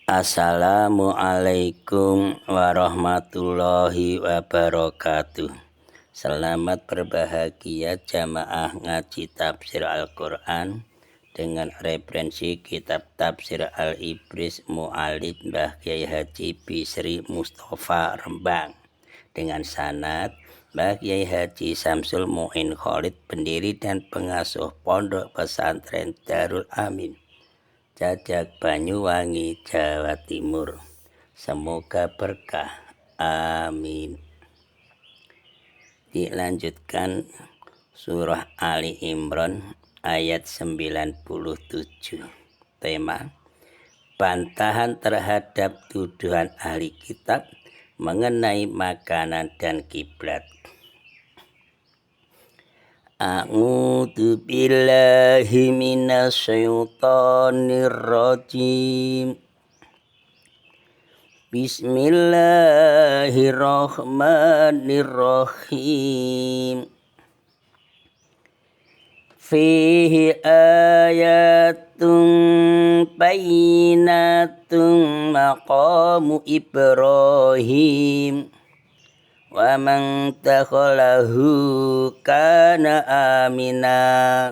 Assalamualaikum warahmatullahi wabarakatuh. Selamat berbahagia jamaah ngaji tafsir Al-Quran dengan referensi kitab tafsir Al-Ibris Mu'alid Mbah Kyai Haji Bisri Mustafa Rembang dengan sanad Mbah Kyai Haji Samsul Mu'in Khalid, pendiri dan pengasuh Pondok Pesantren Darul Amin, Cacak Banyuwangi, Jawa Timur. Semoga berkah. Amin. Dilanjutkan surah Ali Imran ayat 97. Tema: bantahan terhadap tuduhan ahli kitab mengenai makanan dan kiblat. A'udzu billahi minasyaitonir rajim. Bismillahirrahmanirrahim. Fihi ayatun bayyinatun maqamu Ibrahim wa man takhalahu kana amina.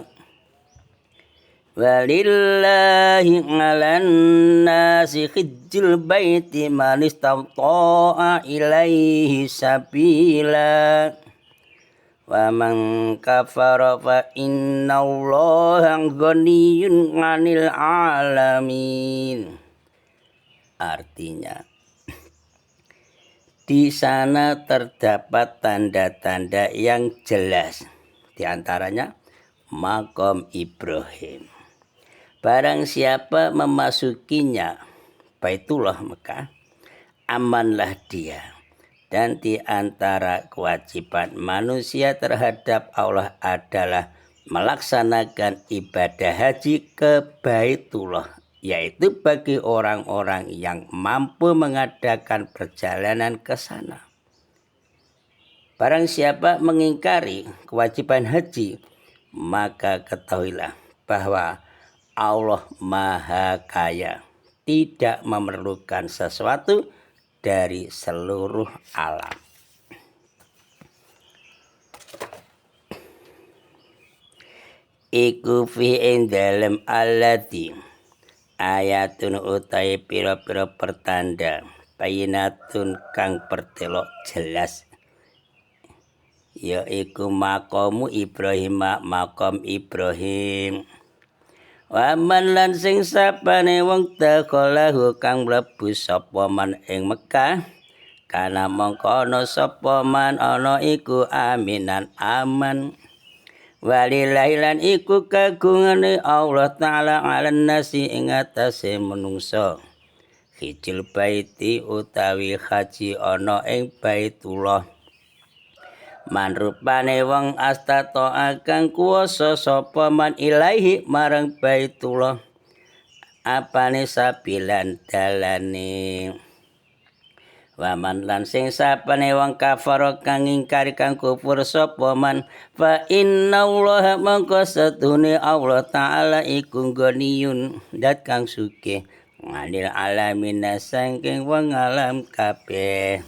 Walillahi 'alan nasi hijjul baiti man istata'a ilaihi sabila wa man kafara fa innallaha ghaniyyun 'anil 'alamin. Artinya, di sana terdapat tanda-tanda yang jelas, di antaranya makam Ibrahim. Barang siapa memasukinya, Baitullah Mekah, amanlah dia. Dan di antara kewajiban manusia terhadap Allah adalah melaksanakan ibadah haji ke Baitullah, yaitu bagi orang-orang yang mampu mengadakan perjalanan ke sana. Barang siapa mengingkari kewajiban haji, maka ketahuilah bahwa Allah Maha Kaya, tidak memerlukan sesuatu dari seluruh alam. Iku fi indalem allati ayatun utai pira-pira pertanda bayinatun kang pertelok jelas, yaiku maqamu Ibrahim, maqam Ibrahim. Waman lan sing sapane wong takhalahu kang mlebu sapa man ing Mekah, kana mongko ana sapa man ana iku aminan aman. Walillahi lan iku kagungane Allah Ta'ala 'alan nasi ing atase menungso, hijil baiti utawi haji ana ing Baitullah. Manrupane wong astato akang kuwasa sapa man ilaihi marang Baitullah, apane sabilan dalane. Waman lan sing sapane wong kafara kang ingkari kang kufur sapa man, fa innallaha mangka satune Allah Ta'ala iku ghaniyun dat kang sugih, nganil alamin saking wong alam kabeh.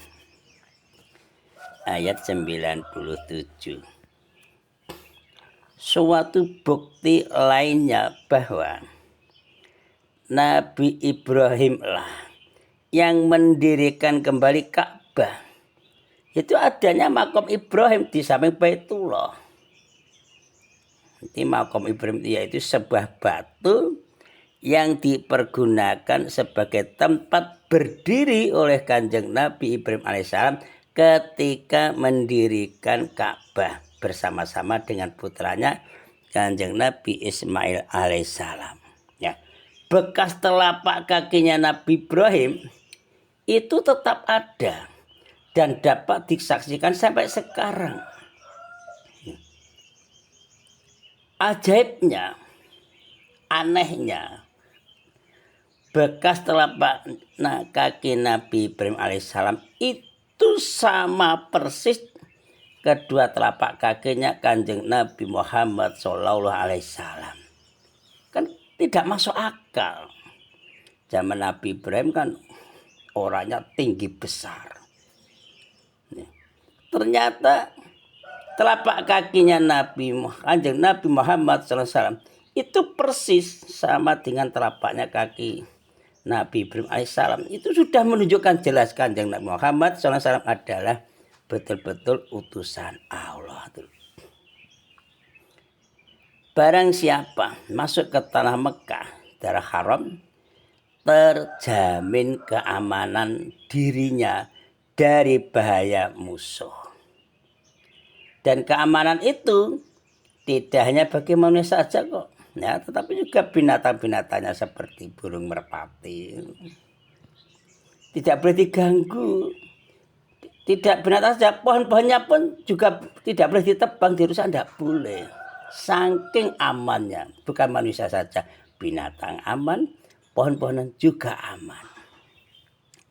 Ayat 97. Suatu bukti lainnya bahwa Nabi Ibrahim lah yang mendirikan kembali Ka'bah. Itu adanya makam Ibrahim di samping Baitullah. Jadi makam Ibrahim yaitu sebuah batu yang dipergunakan sebagai tempat berdiri oleh Kanjeng Nabi Ibrahim alaihissalam ketika mendirikan Ka'bah bersama-sama dengan putranya Kanjeng Nabi Ismail alaihissalam. Ya, bekas telapak kakinya Nabi Ibrahim itu tetap ada dan dapat disaksikan sampai sekarang. Ajaibnya, anehnya, bekas telapak kaki Nabi Ibrahim alaihissalam itu sama persis kedua telapak kakinya Kanjeng Nabi Muhammad SAW. Kan tidak masuk akal. Zaman Nabi Ibrahim kan orangnya tinggi besar. Ternyata telapak kakinya Kanjeng Nabi Muhammad SAW itu persis sama dengan telapaknya kaki Nabi Ibrahim alaihissalam. Itu sudah menunjukkan jelas Kanjeng Nabi Muhammad SAW adalah betul-betul utusan Allah. Barang siapa masuk ke tanah Mekah, darah haram, terjamin keamanan dirinya dari bahaya musuh. Dan keamanan itu tidak hanya bagi manusia saja kok, ya, tetapi juga binatang-binatangnya seperti burung merpati. Tidak boleh diganggu. Tidak binatang saja, pohon-pohonnya pun juga tidak boleh ditebang, dirusak, tidak boleh. Saking amannya, bukan manusia saja, binatang aman, pohon-pohonan juga aman.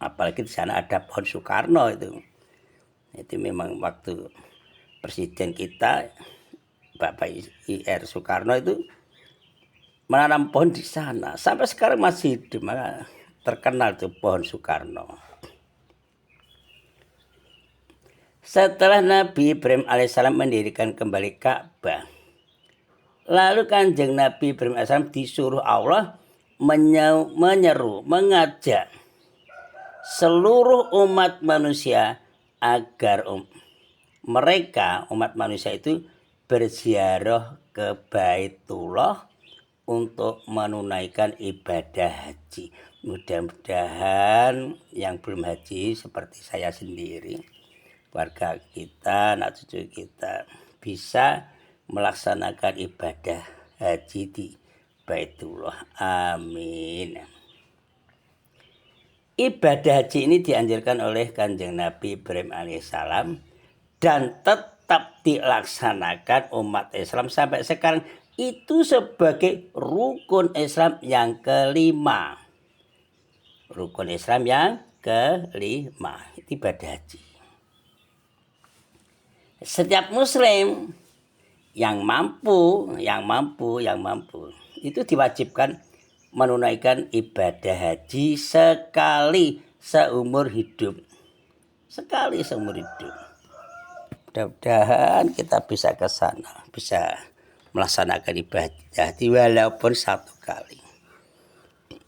Apalagi di sana ada pohon Soekarno itu. Itu memang waktu presiden kita Bapak I.R. Soekarno itu menanam pohon di sana. Sampai sekarang masih hidup, maka terkenal tuh pohon Soekarno. Setelah Nabi Ibrahim alaihissalam mendirikan kembali Ka'bah, lalu Kanjeng Nabi Ibrahim alaihissalam disuruh Allah mengajak seluruh umat manusia agar mereka umat manusia itu berziarah ke Baitullah untuk menunaikan ibadah haji. Mudah-mudahan yang belum haji seperti saya sendiri, warga kita, anak cucu kita bisa melaksanakan ibadah haji di Baitullah. Amin. Ibadah haji ini dianjurkan oleh Kanjeng Nabi Ibrahim alaihissalam dan tetap dilaksanakan umat Islam sampai sekarang. Itu sebagai rukun Islam yang kelima. Rukun Islam yang kelima, ibadah haji. Setiap muslim yang mampu itu diwajibkan menunaikan ibadah haji sekali seumur hidup. Sekali seumur hidup. Mudah-mudahan kita bisa ke sana, bisa melaksanakan ibadah haji walaupun satu kali.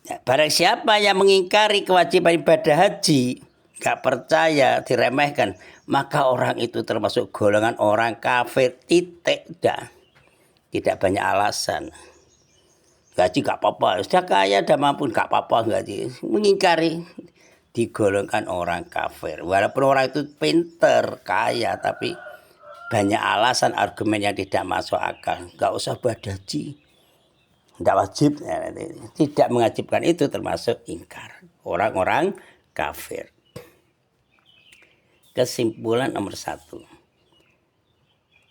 Ya, barang siapa yang mengingkari kewajiban ibadah haji, gak percaya, diremehkan, maka orang itu termasuk golongan orang kafir. Titik dah. Tidak banyak alasan. Gaji gak apa-apa, sudah kaya, sudah mampu, gak apa-apa gaji. Mengingkari, digolongkan orang kafir. Walaupun orang itu pinter, kaya, tapi banyak alasan, argumen yang tidak masuk akal. Gak usah buat haji, tidak wajib. Tidak mewajibkan itu termasuk ingkar. Orang-orang kafir. Kesimpulan nomor 1.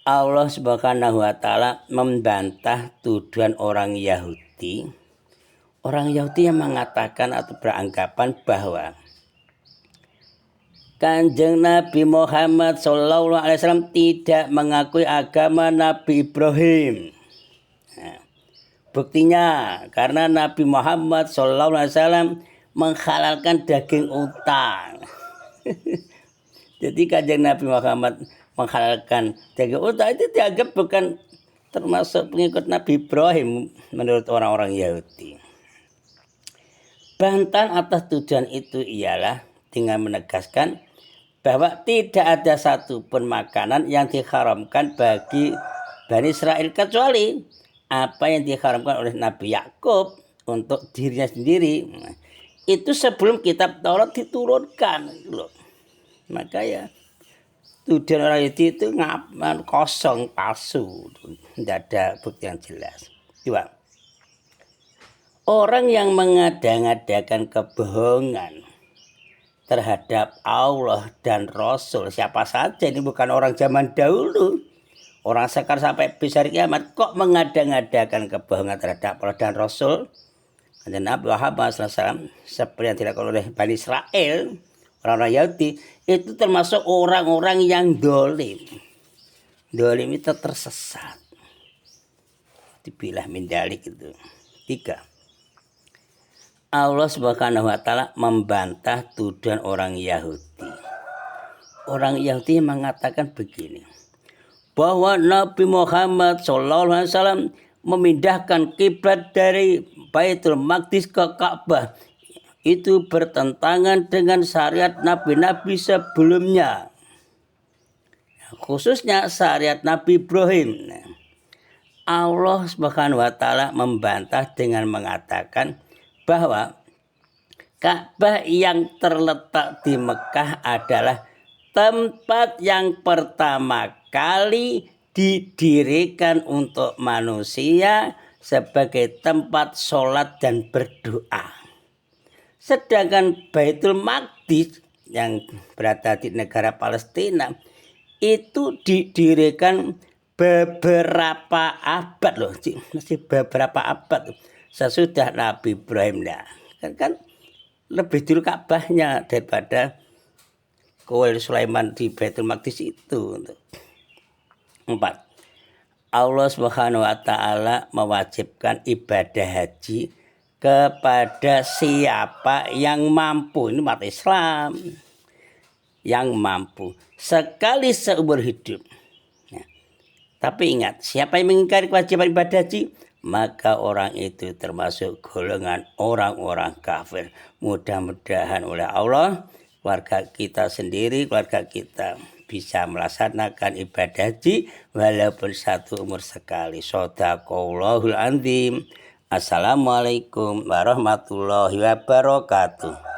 Allah Subhanahu wa Ta'ala membantah tuduhan orang Yahudi. Orang Yahudi yang mengatakan atau beranggapan bahwa Kanjeng Nabi Muhammad SAW tidak mengakui agama Nabi Ibrahim. Nah, buktinya karena Nabi Muhammad SAW menghalalkan daging utang. Jadi Kanjeng Nabi Muhammad menghalalkan daging utang itu dianggap bukan termasuk pengikut Nabi Ibrahim menurut orang-orang Yahudi. Bantahan atas tujuan itu ialah dengan menegaskan bahwa tidak ada satupun makanan yang diharamkan bagi Bani Israel kecuali apa yang diharamkan oleh Nabi Yakub untuk dirinya sendiri. Itu sebelum kitab Taurat diturunkan loh. Maka ya tujuan orang itu kosong, palsu, tidak ada bukti yang jelas. 2. Orang yang mengada-ngadakan kebohongan terhadap Allah dan Rasul, siapa saja, ini bukan orang zaman dahulu, orang sekarang sampai besar kiamat, kok mengada-ngadakan kebohongan terhadap Allah dan Rasul. Dan Nabi Muhammad SAW seperti yang dilakukan oleh Bani Israel, orang-orang Yahudi, itu termasuk orang-orang yang dolim. Dolim itu tersesat. Dibilah mindalik itu. 3. Allah Subhanahu wa taala membantah tuduhan orang Yahudi. Orang Yahudi mengatakan begini, bahwa Nabi Muhammad SAW memindahkan kiblat dari Baitul Maqdis ke Ka'bah. Itu bertentangan dengan syariat nabi-nabi sebelumnya, khususnya syariat Nabi Ibrahim. Allah Subhanahu wa taala membantah dengan mengatakan bahwa Ka'bah yang terletak di Mekah adalah tempat yang pertama kali didirikan untuk manusia sebagai tempat sholat dan berdoa. Sedangkan Baitul Maqdis yang berada di negara Palestina itu didirikan beberapa abad loh, masih beberapa abad sesudah Nabi Ibrahim. Kan lebih dulu Ka'bahnya daripada Kuil Sulaiman di Baitul Maqdis itu. 4. Allah Subhanahu wa taala mewajibkan ibadah haji kepada siapa yang mampu. Ini umat Islam yang mampu sekali seumur hidup. Tapi ingat, siapa yang mengingkari kewajiban ibadah haji, maka orang itu termasuk golongan orang-orang kafir. Mudah-mudahan oleh Allah, keluarga kita sendiri, keluarga kita bisa melaksanakan ibadah haji walaupun satu umur sekali. Shadaqallahul azim. Assalamualaikum warahmatullahi wabarakatuh.